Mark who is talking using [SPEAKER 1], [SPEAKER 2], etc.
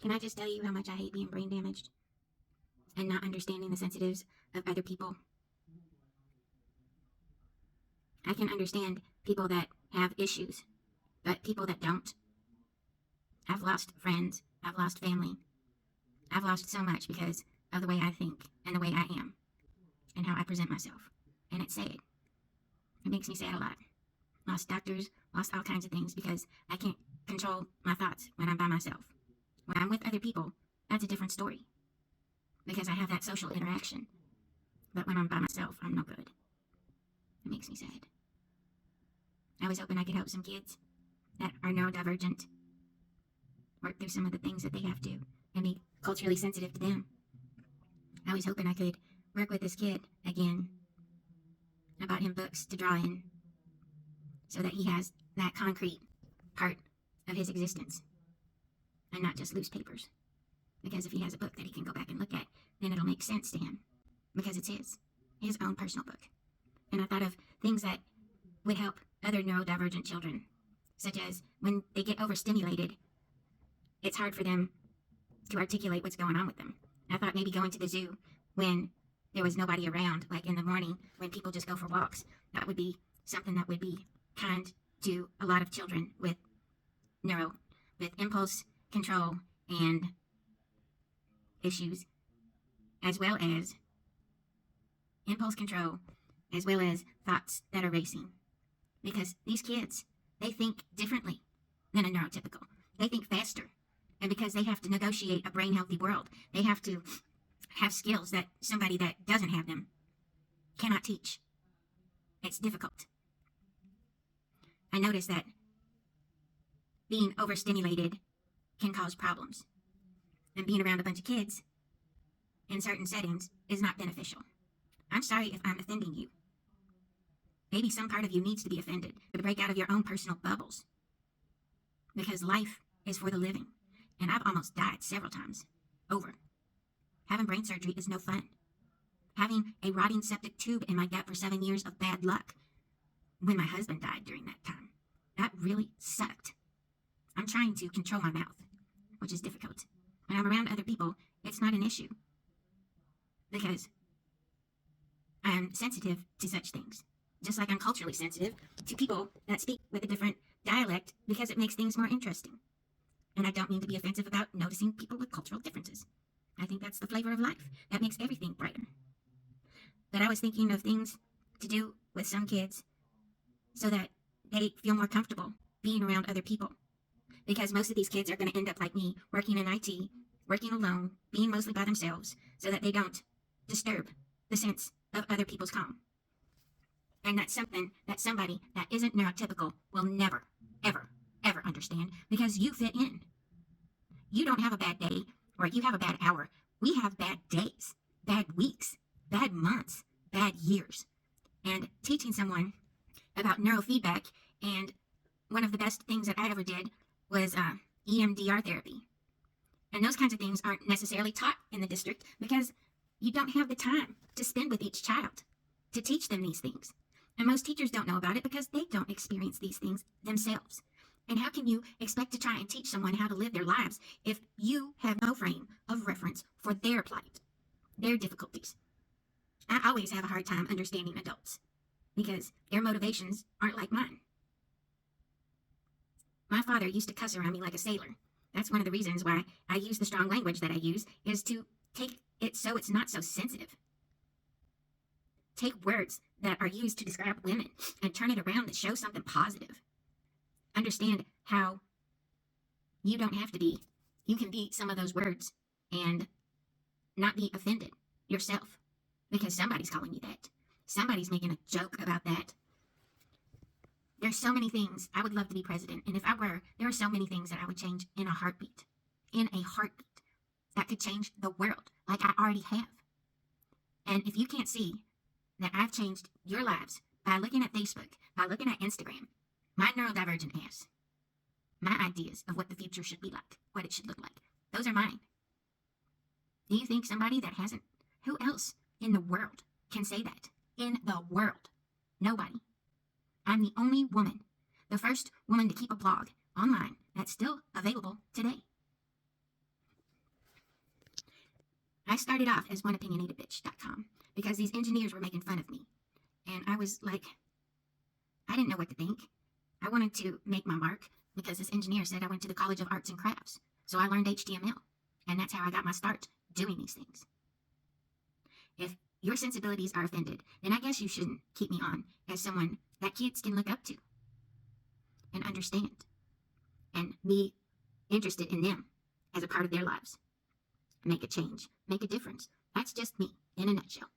[SPEAKER 1] Can I just tell you how much I hate being brain damaged and not understanding the sensitives of other people? I can understand people that have issues, but people that don't. I've lost friends. I've lost family. I've lost so much because of the way I think and the way I am and how I present myself. And it's sad. It makes me sad a lot. Lost doctors, lost all kinds of things because I can't control my thoughts when I'm by myself. When I'm with other people, that's a different story because I have that social interaction. But when I'm by myself, I'm no good. It makes me sad. I was hoping I could help some kids that are neurodivergent work through some of the things that they have to and be culturally sensitive to them. I was hoping I could work with this kid again. I bought him books to draw in so that he has that concrete part of his existence and not just loose papers. Because if he has a book that he can go back and look at, then it'll make sense to him because it's his own personal book. And I thought of things that would help other neurodivergent children, such as when they get overstimulated, it's hard for them to articulate what's going on with them. I thought maybe going to the zoo when there was nobody around, like in the morning when people just go for walks, that would be something that would be kind to a lot of children with impulse control and issues, as well as impulse control, as well as thoughts that are racing. Because these kids, they think differently than a neurotypical. They think faster. And because they have to negotiate a brain healthy world, they have to have skills that somebody that doesn't have them cannot teach. It's difficult. I noticed that being overstimulated can cause problems. And being around a bunch of kids in certain settings is not beneficial. I'm sorry if I'm offending you. Maybe some part of you needs to be offended to break out of your own personal bubbles. Because life is for the living. And I've almost died several times over. Having brain surgery is no fun. Having a rotting septic tube in my gut for 7 years of bad luck when my husband died during that time. That really sucked. I'm trying to control my mouth, which is difficult. When I'm around other people, it's not an issue. Because I'm sensitive to such things. Just like I'm culturally sensitive to people that speak with a different dialect because it makes things more interesting. And I don't mean to be offensive about noticing people with cultural differences. I think that's the flavor of life. That makes everything brighter. But I was thinking of things to do with some kids so that they feel more comfortable being around other people. Because most of these kids are going to end up like me, working in IT, working alone, being mostly by themselves, so that they don't disturb the sense of other people's calm. And that's something that somebody that isn't neurotypical will never, ever, ever understand because you fit in. You don't have a bad day or you have a bad hour. We have bad days, bad weeks, bad months, bad years. And teaching someone about neurofeedback, and one of the best things that I ever did was EMDR therapy. And those kinds of things aren't necessarily taught in the district because you don't have the time to spend with each child to teach them these things. And most teachers don't know about it because they don't experience these things themselves. And how can you expect to try and teach someone how to live their lives if you have no frame of reference for their plight, their difficulties? I always have a hard time understanding adults because their motivations aren't like mine. My father used to cuss around me like a sailor. That's one of the reasons why I use the strong language that I use, is to take it so it's not so sensitive. Take words that are used to describe women and turn it around to show something positive. Understand how you don't have to be. You can be some of those words and not be offended yourself because somebody's calling you that. Somebody's making a joke about that. There's so many things. I would love to be president. And if I were, there are so many things that I would change in a heartbeat. In a heartbeat. That could change the world like I already have. And if you can't see that I've changed your lives by looking at Facebook, by looking at Instagram, my neurodivergent ass, my ideas of what the future should be like, what it should look like, those are mine. Do you think somebody that hasn't, who else in the world can say that? In the world. Nobody. I'm the only woman, the first woman to keep a blog online that's still available today. I started off as oneopinionatedbitch.com because these engineers were making fun of me. And I was like, I didn't know what to think. I wanted to make my mark because this engineer said I went to the College of Arts and Crafts. So I learned HTML. And that's how I got my start doing these things. If your sensibilities are offended, then I guess you shouldn't keep me on as someone that kids can look up to and understand and be interested in them as a part of their lives. Make a change, make a difference. That's just me in a nutshell.